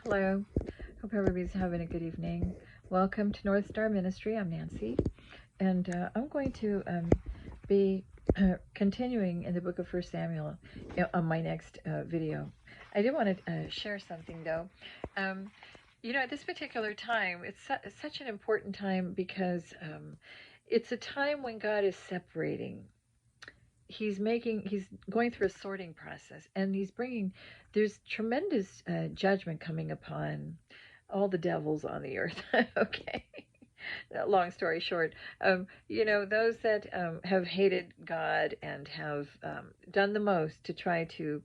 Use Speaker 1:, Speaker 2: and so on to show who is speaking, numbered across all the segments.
Speaker 1: Hello. Hope everybody's having a good evening. Welcome to North Star Ministry. I'm Nancy, and I'm going to be continuing in the book of First Samuel on my next video. I did want to share something though. Um, at this particular time, it's such an important time because it's a time when God is separating. He's going through a sorting process, and there's tremendous judgment coming upon all the devils on the earth. Okay. Long story short, those that have hated God and have done the most to try to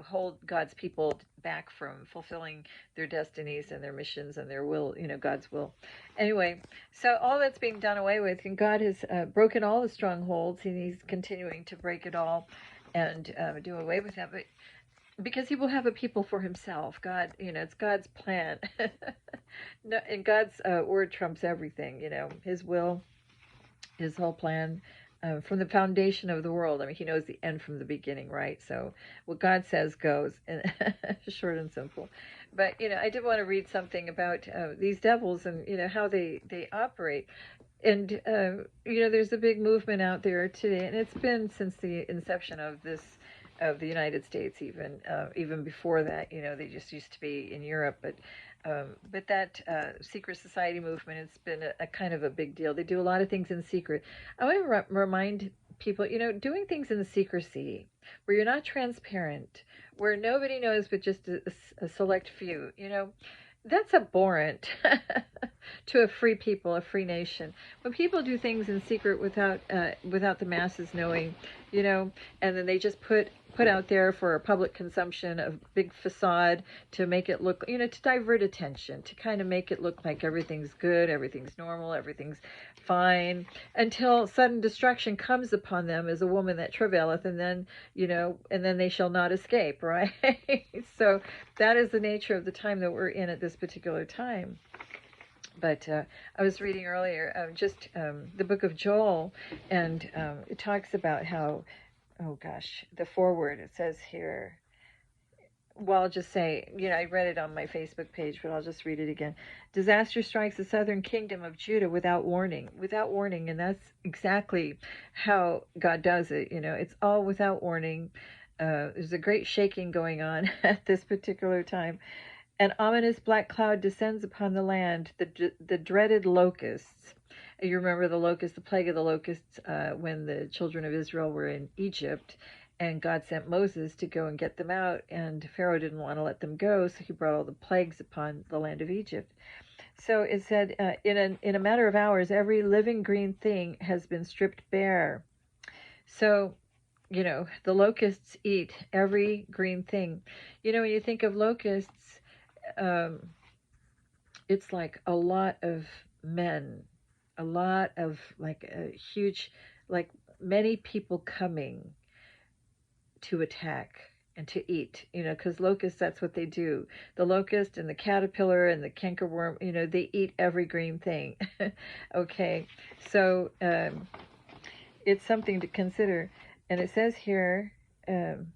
Speaker 1: hold God's people back from fulfilling their destinies and their missions and their will, God's will. Anyway, so all that's being done away with, and God has broken all the strongholds, and He's continuing to break it all and do away with that. But because He will have a people for Himself, God, it's God's plan. No, and God's word trumps everything. His will, His whole plan, from the foundation of the world. I mean, He knows the end from the beginning, right? So what God says goes, and short and simple. But I did want to read something about these devils and how they operate. And there's a big movement out there today, and it's been since the inception of the United States, even before that. They just used to be in Europe, but that secret society movement, it's been a kind of a big deal. They do a lot of things in secret. I want to remind people, doing things in secrecy, where you're not transparent, where nobody knows but just a select few, that's abhorrent to a free people, a free nation. When people do things in secret without the masses knowing, and then they just put out there for public consumption a big facade to make it look, to divert attention, to kind of make it look like everything's good, everything's normal, everything's fine, until sudden destruction comes upon them as a woman that travaileth, and then they shall not escape, right? So that is the nature of the time that we're in at this particular time. But I was reading earlier the book of Joel, and it talks about how, oh gosh, the foreword, it says here, well, I'll just say, I read it on my Facebook page, but I'll just read it again. Disaster strikes the southern kingdom of Judah without warning, and that's exactly how God does it. It's all without warning. There's a great shaking going on at this particular time. An ominous black cloud descends upon the land, the dreaded locusts. You remember the locusts, the plague of the locusts, when the children of Israel were in Egypt, and God sent Moses to go and get them out, and Pharaoh didn't want to let them go, so he brought all the plagues upon the land of Egypt. So it said, in a matter of hours, every living green thing has been stripped bare. So, the locusts eat every green thing. When you think of locusts, it's like a lot of men, a lot of like a huge, like many people coming to attack and to eat, because locusts, that's what they do. The locust and the caterpillar and the cankerworm, they eat every green thing. Okay, so it's something to consider. And it says here, in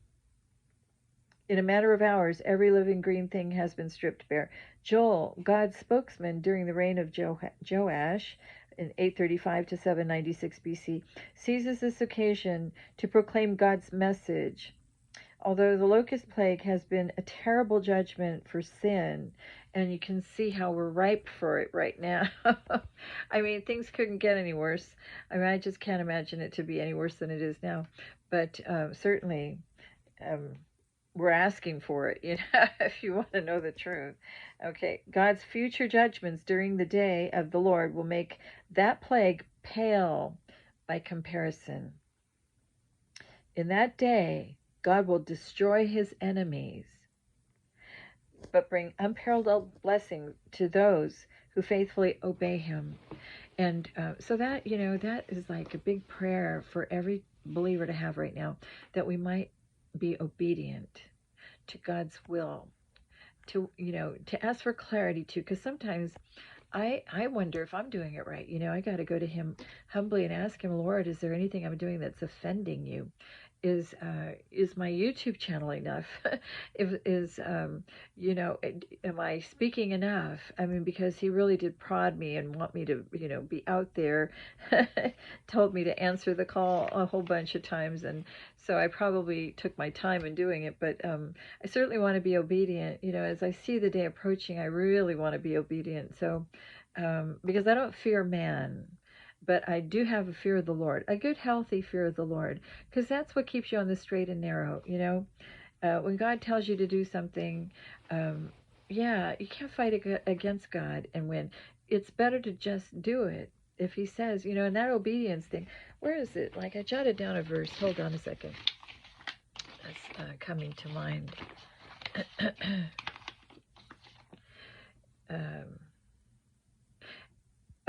Speaker 1: a matter of hours, every living green thing has been stripped bare. Joel, God's spokesman during the reign of Joash, in 835 to 796 BC, seizes this occasion to proclaim God's message. Although the locust plague has been a terrible judgment for sin, and you can see how we're ripe for it right now. I mean, things couldn't get any worse. I mean, I just can't imagine it to be any worse than it is now. But certainly, we're asking for it, if you want to know the truth. Okay, God's future judgments during the day of the Lord will make that plague pale by comparison. In that day, God will destroy his enemies, but bring unparalleled blessing to those who faithfully obey him. And so that, that is like a big prayer for every believer to have right now, that we might be obedient to God's will, to ask for clarity too, because sometimes I wonder if I'm doing it right. I got to go to him humbly and ask him, Lord, is there anything I'm doing that's offending you? is my YouTube channel enough? Am I speaking enough? I mean, because he really did prod me and want me to, be out there. Told me to answer the call a whole bunch of times, and so I probably took my time in doing it. But I certainly want to be obedient. As I see the day approaching, I really want to be obedient. So because I don't fear man. But I do have a fear of the Lord, a good, healthy fear of the Lord, because that's what keeps you on the straight and narrow. When God tells you to do something, yeah, you can't fight against God and win. It's better to just do it. If He says, and that obedience thing, where is it? Like, I jotted down a verse. Hold on a second. That's coming to mind.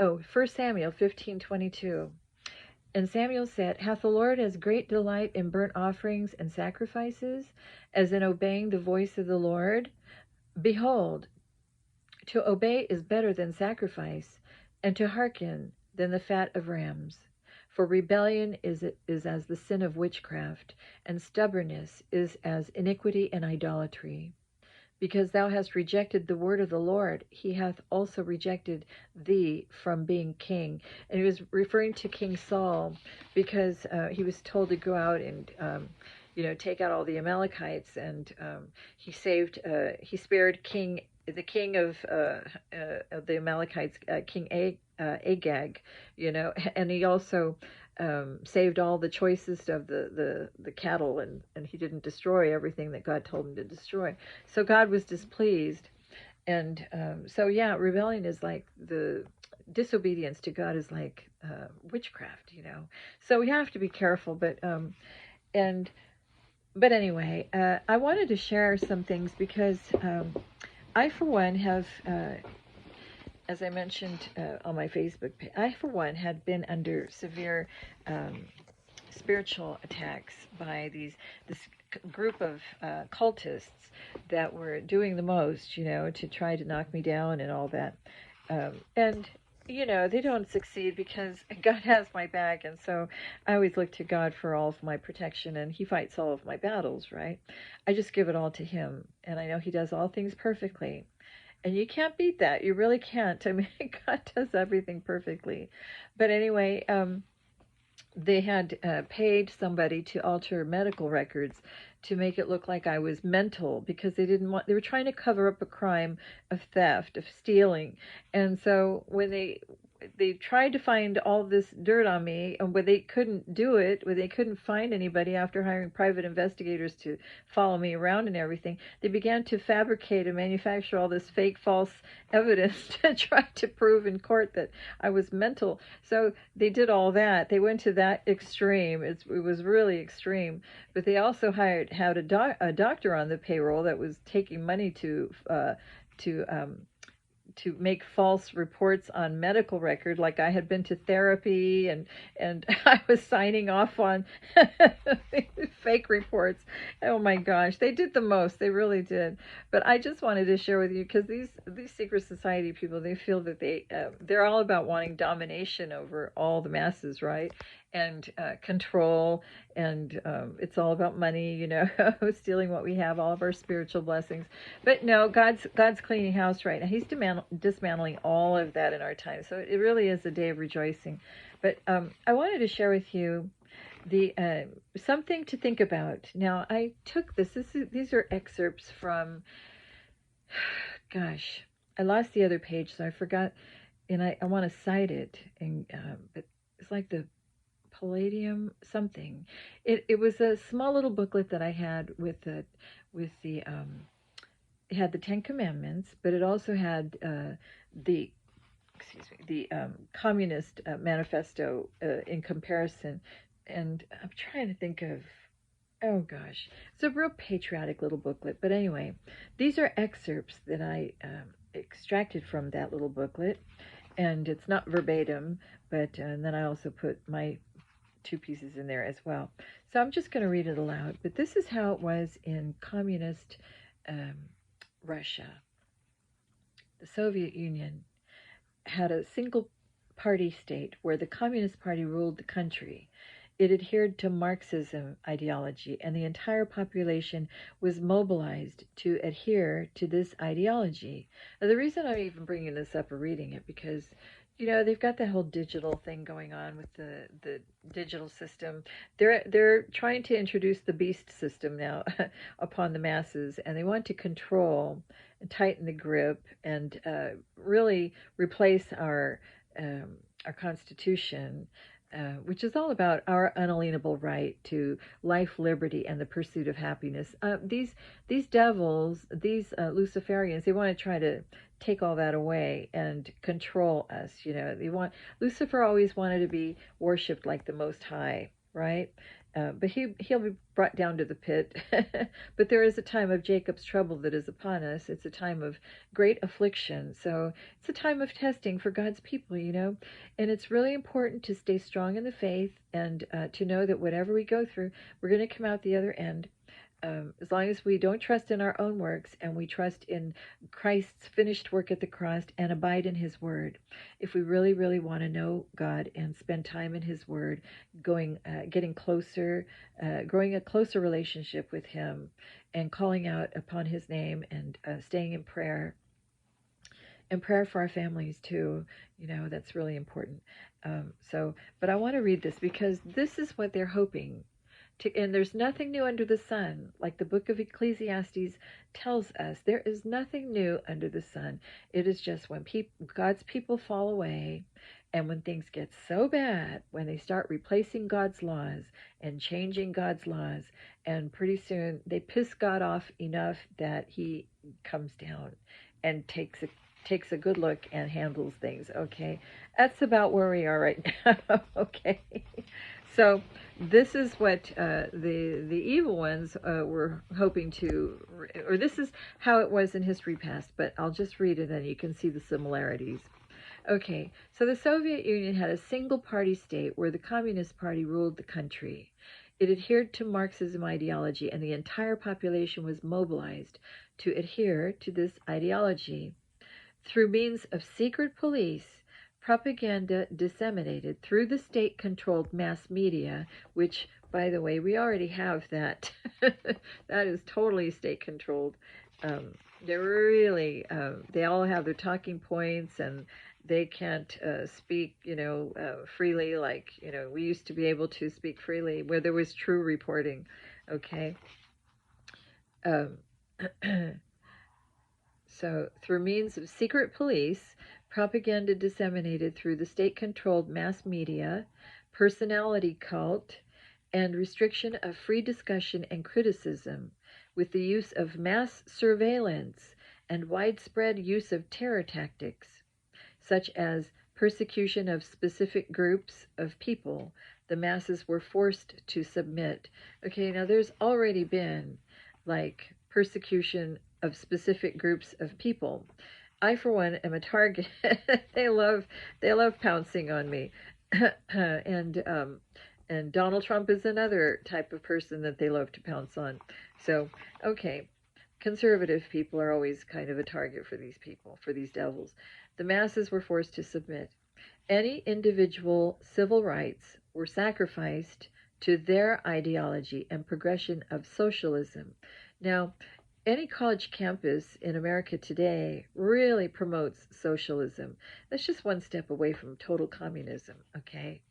Speaker 1: Oh, 1 Samuel 15:22. And Samuel said, Hath the Lord as great delight in burnt offerings and sacrifices as in obeying the voice of the Lord? Behold, to obey is better than sacrifice, and to hearken than the fat of rams. For rebellion is as the sin of witchcraft, and stubbornness is as iniquity and idolatry. Because thou hast rejected the word of the Lord, he hath also rejected thee from being king. And he was referring to King Saul, because he was told to go out and take out all the Amalekites, and he spared the king of the Amalekites, King Agag, and he also saved all the choicest of the cattle, and he didn't destroy everything that God told him to destroy. So God was displeased. And so, yeah, rebellion is like the disobedience to God is like witchcraft, So we have to be careful. But anyway, I wanted to share some things because I, for one, have, as I mentioned on my Facebook page, I, for one, had been under severe spiritual attacks by this group of cultists that were doing the most, to try to knock me down and all that. And they don't succeed because God has my back, and so I always look to God for all of my protection, and He fights all of my battles, right? I just give it all to Him, and I know He does all things perfectly. And you can't beat that. You really can't. I mean, God does everything perfectly. But anyway, they had paid somebody to alter medical records to make it look like I was mental, because they were trying to cover up a crime of theft, of stealing. And so when they tried to find all this dirt on me, and when they couldn't do it, when they couldn't find anybody after hiring private investigators to follow me around and everything, they began to fabricate and manufacture all this fake, false evidence to try to prove in court that I was mental. So they did all that. They went to that extreme. It was really extreme. But they also had a doctor on the payroll that was taking money to make false reports on medical record, like I had been to therapy, and I was signing off on fake reports. Oh my gosh, they did the most. They really did. But I just wanted to share with you, because these secret society people, they feel that they're all about wanting domination over all the masses, right? And control, and it's all about money, stealing what we have, all of our spiritual blessings. But no, God's cleaning house right now. He's dismantling all of that in our time. So it really is a day of rejoicing. But I wanted to share with you the something to think about. Now, I took these are excerpts from, gosh, I lost the other page, so I forgot, and I want to cite it. And but it's like the Palladium something. It was a small little booklet that I had with the it had the Ten Commandments, but it also had the Communist Manifesto in comparison. And I'm trying to think of, oh gosh, it's a real patriotic little booklet. But anyway, these are excerpts that I extracted from that little booklet, and it's not verbatim, but and then I also put my 2 pieces in there as well. So I'm just going to read it aloud. But this is how it was in communist Russia. The Soviet Union had a single party state where the Communist Party ruled the country. It adhered to Marxism ideology, and the entire population was mobilized to adhere to this ideology. Now, the reason I'm even bringing this up or reading it because they've got that whole digital thing going on with the digital system. They're trying to introduce the beast system now upon the masses, and they want to control and tighten the grip and really replace our Constitution, which is all about our unalienable right to life, liberty, and the pursuit of happiness. These devils, these Luciferians, they want to try to take all that away and control us. They want Lucifer always wanted to be worshipped like the Most High, right? But he'll be brought down to the pit. But there is a time of Jacob's trouble that is upon us. It's a time of great affliction. So it's a time of testing for God's people, And it's really important to stay strong in the faith and to know that whatever we go through, we're going to come out the other end. As long as we don't trust in our own works and we trust in Christ's finished work at the cross and abide in his word. If we really, really want to know God and spend time in his word, getting closer, growing a closer relationship with him and calling out upon his name and staying in prayer. And prayer for our families too, that's really important. But I want to read this because this is what they're hoping. And there's nothing new under the sun. Like the book of Ecclesiastes tells us, there is nothing new under the sun. It is just when God's people fall away and when things get so bad, when they start replacing God's laws and changing God's laws, and pretty soon they piss God off enough that he comes down and takes a good look and handles things. Okay, that's about where we are right now. Okay, so this is what the evil ones were hoping to, or this is how it was in history past. But I'll just read it, and you can see the similarities. Okay, so the Soviet Union had a single-party state where the Communist Party ruled the country. It adhered to Marxism ideology, and the entire population was mobilized to adhere to this ideology. Through means of secret police, propaganda disseminated through the state-controlled mass media, which, by the way, we already have that. That is totally state-controlled. They're really, they all have their talking points, and they can't speak, freely like, we used to be able to speak freely where there was true reporting, okay? So, through means of secret police, propaganda disseminated through the state-controlled mass media, personality cult, and restriction of free discussion and criticism, with the use of mass surveillance and widespread use of terror tactics, such as persecution of specific groups of people, the masses were forced to submit. Okay, now there's already been like persecution of specific groups of people. I, for one, am a target. they love pouncing on me, and Donald Trump is another type of person that they love to pounce on. So, okay, conservative people are always kind of a target for these people, for these devils. The masses were forced to submit. Any individual civil rights were sacrificed to their ideology and progression of socialism. Now, any college campus in America today really promotes socialism. That's just one step away from total communism, okay?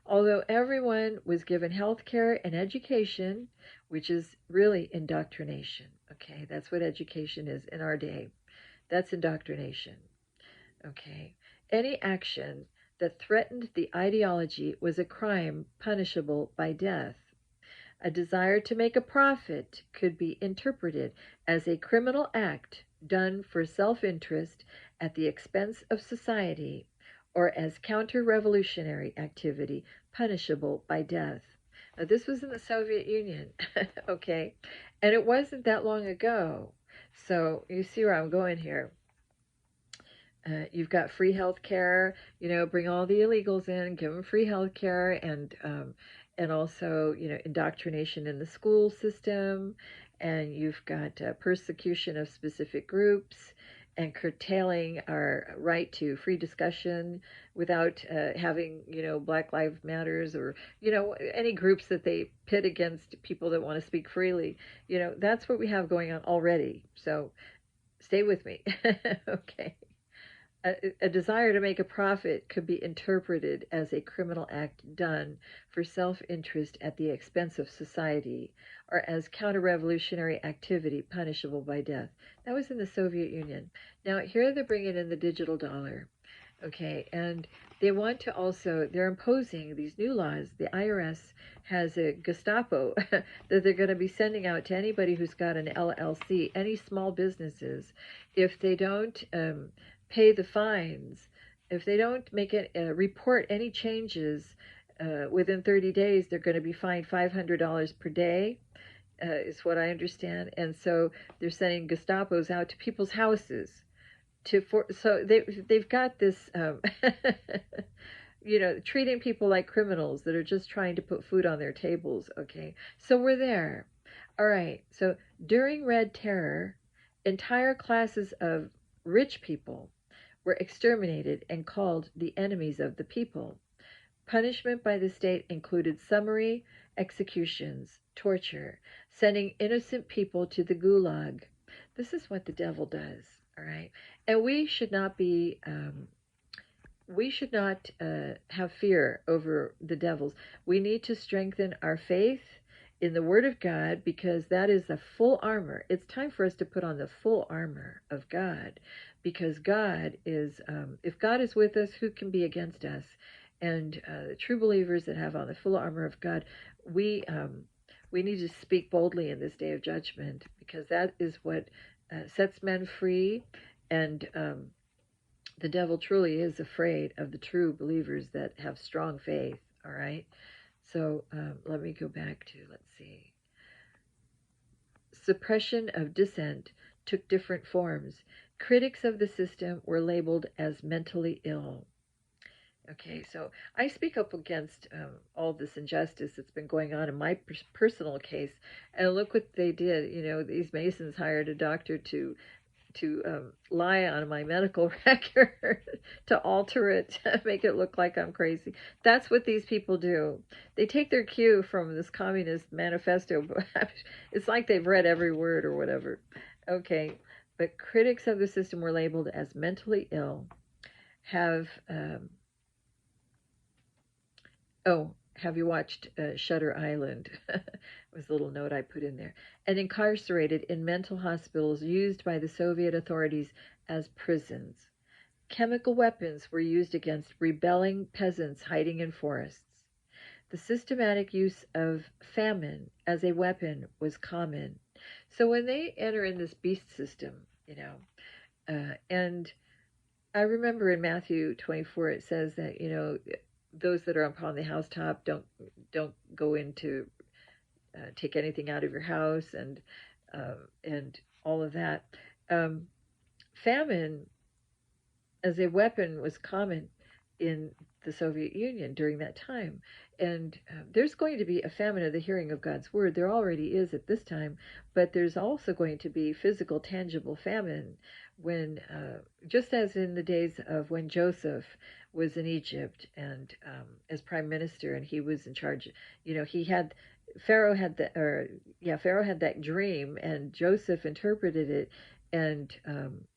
Speaker 1: Although everyone was given health care and education, which is really indoctrination, okay? That's what education is in our day. That's indoctrination, okay? Any action that threatened the ideology was a crime punishable by death. A desire to make a profit could be interpreted as a criminal act done for self-interest at the expense of society, or as counter-revolutionary activity punishable by death. Now, this was in the Soviet Union, okay? And it wasn't that long ago. So you see where I'm going here. You've got free health care, bring all the illegals in, give them free health care, and also, indoctrination in the school system, and you've got persecution of specific groups, and curtailing our right to free discussion without having, Black Lives Matters or, any groups that they pit against people that want to speak freely. That's what we have going on already. So stay with me. Okay. A desire to make a profit could be interpreted as a criminal act done for self interest at the expense of society, or as counter revolutionary activity punishable by death. That was in the Soviet Union. Now, here they're bringing in the digital dollar. Okay, and they want to also, they're imposing these new laws. The IRS has a Gestapo that they're going to be sending out to anybody who's got an LLC, any small businesses, if they don't pay the fines, if they don't make it report any changes within 30 days, they're going to be fined $500 per day. Is what I understand, and so they're sending Gestapos out to people's houses so they've got this treating people like criminals that are just trying to put food on their tables. Okay, so we're there. All right, so during Red Terror, entire classes of rich people were exterminated and called the enemies of the people. Punishment by the state included summary executions, torture, sending innocent people to the gulag. This is what the devil does. All right, and we should not have fear over the devils. We need to strengthen our faith in the Word of God, because that is the full armor. It's time for us to put on the full armor of God, because God is, if God is with us, who can be against us? And the true believers that have on the full armor of God, we need to speak boldly in this day of judgment, because that is what sets men free. And the devil truly is afraid of the true believers that have strong faith. All right. So let me go back to, let's see. Suppression of dissent took different forms. Critics of the system were labeled as mentally ill. Okay, so I speak up against all this injustice that's been going on in my personal case, and look what they did. These Masons hired a doctor to lie on my medical record, to alter it, make it look like I'm crazy. That's what these people do. They take their cue from this communist manifesto. It's like they've read every word or whatever. Okay, but critics of the system were labeled as mentally ill, have have you watched Shutter Island? Was a little note I put in there. And incarcerated in mental hospitals used by the Soviet authorities as prisons. Chemical weapons were used against rebelling peasants hiding in forests. The systematic use of famine as a weapon was common. So when they enter in this beast system, and I remember in Matthew 24 it says that those that are upon the housetop don't go in to take anything out of your house, and all of that. Famine as a weapon was common in the Soviet Union during that time. And there's going to be a famine of the hearing of God's word. There already is at this time, but there's also going to be physical, tangible famine when, just as in the days of when Joseph was in Egypt and as prime minister, and he was in charge. Pharaoh had that dream, and Joseph interpreted it, and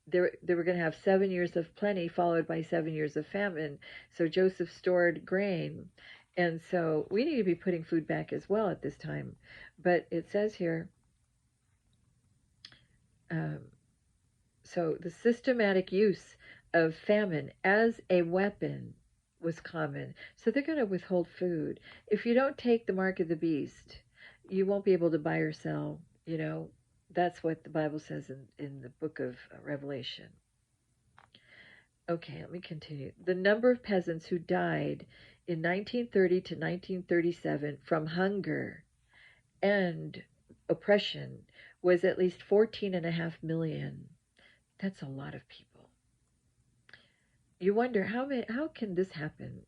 Speaker 1: they were going to have 7 years of plenty followed by 7 years of famine. So Joseph stored grain, and so we need to be putting food back as well at this time. But it says here, so the systematic use of famine as a weapon was common. So they're going to withhold food. If you don't take the mark of the beast, you won't be able to buy or sell. That's what the Bible says in the book of Revelation. Okay, let me continue. The number of peasants who died in 1930 to 1937 from hunger and oppression was at least 14.5 million. That's a lot of people. You wonder, how can this happen?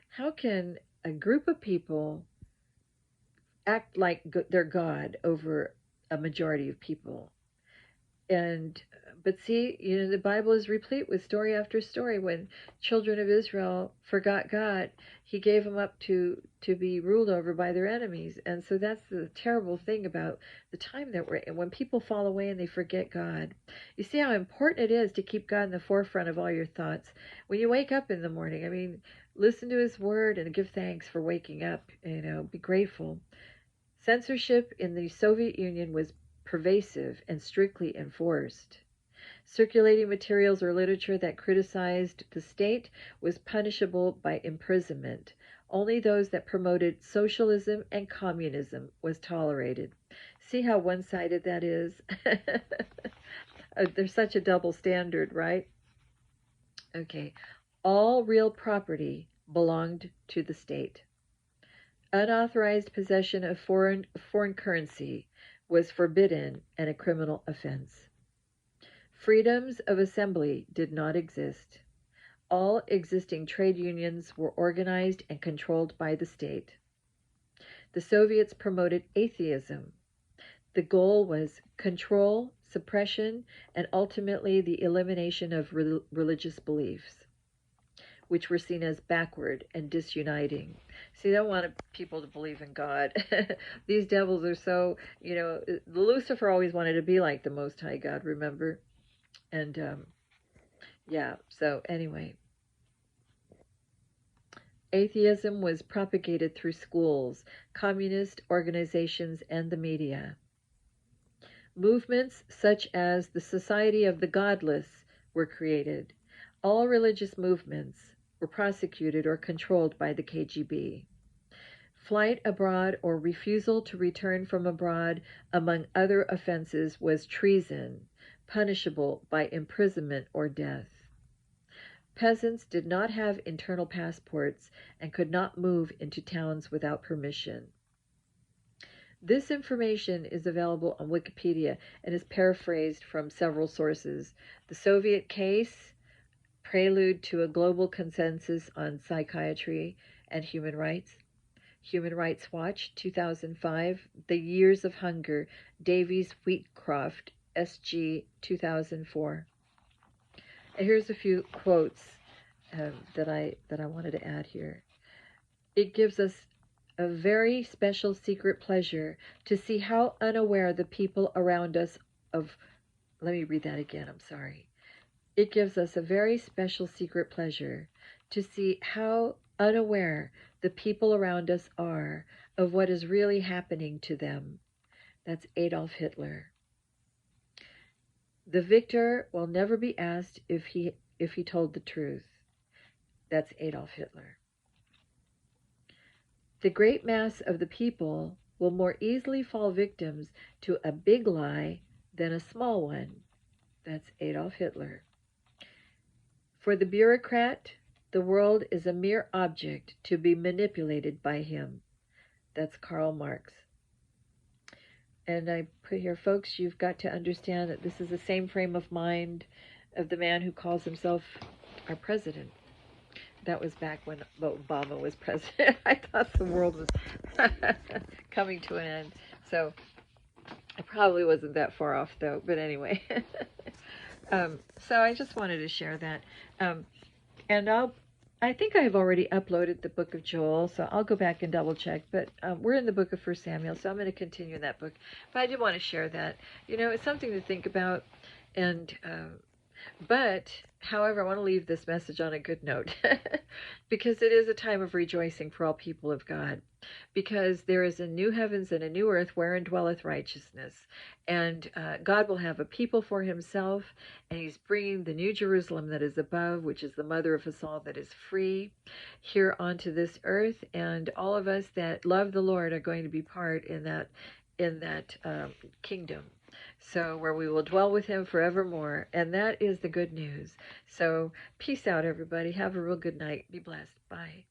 Speaker 1: How can a group of people act like they're God over a majority of people? And but see, the Bible is replete with story after story. When children of Israel forgot God, he gave them up to be ruled over by their enemies. And so that's the terrible thing about the time that we're in. When people fall away and they forget God, you see how important it is to keep God in the forefront of all your thoughts. When you wake up in the morning, I mean, listen to his word and give thanks for waking up. Be grateful. Censorship in the Soviet Union was pervasive and strictly enforced. Circulating materials or literature that criticized the state was punishable by imprisonment. Only those that promoted socialism and communism was tolerated. See how one-sided that is? There's such a double standard, right? Okay. All real property belonged to the state. Unauthorized possession of foreign currency was forbidden and a criminal offense. Freedoms of assembly did not exist. All existing trade unions were organized and controlled by the state. The Soviets promoted atheism. The goal was control, suppression, and ultimately the elimination of religious beliefs, which were seen as backward and disuniting. See, they don't want people to believe in God. These devils are so, Lucifer always wanted to be like the Most High God, remember? And yeah, so anyway, atheism was propagated through schools, communist organizations, and the media. Movements such as the Society of the Godless were created. All religious movements were prosecuted or controlled by the KGB. Flight abroad or refusal to return from abroad, among other offenses, was treason, punishable by imprisonment or death. Peasants did not have internal passports and could not move into towns without permission. This information is available on Wikipedia and is paraphrased from several sources. The Soviet Case, Prelude to a Global Consensus on Psychiatry and Human Rights. Human Rights Watch, 2005. The Years of Hunger, Davies Wheatcroft, SG, 2004. And here's a few quotes that I wanted to add here. It gives us a very special secret pleasure to see how unaware the people around us of. Let me read that again. I'm sorry. It gives us a very special secret pleasure to see how unaware the people around us are of what is really happening to them. That's Adolf Hitler. The victor will never be asked if he told the truth. That's Adolf Hitler. The great mass of the people will more easily fall victims to a big lie than a small one. That's Adolf Hitler. For the bureaucrat, the world is a mere object to be manipulated by him. That's Karl Marx. And I put here, folks, you've got to understand that this is the same frame of mind of the man who calls himself our president. That was back when Obama was president. I thought the world was coming to an end. So I probably wasn't that far off, though. But anyway. So I just wanted to share that. And I think I've already uploaded the book of Joel, so I'll go back and double check. But we're in the book of 1 Samuel, so I'm going to continue in that book. But I did want to share that. It's something to think about. And but, however, I want to leave this message on a good note because it is a time of rejoicing for all people of God. Because there is a new heavens and a new earth wherein dwelleth righteousness. And God will have a people for himself, and he's bringing the new Jerusalem that is above, which is the mother of us all, that is free, here onto this earth. And all of us that love the Lord are going to be part in that kingdom. So where we will dwell with him forevermore. And that is the good news. So peace out, everybody. Have a real good night. Be blessed. Bye.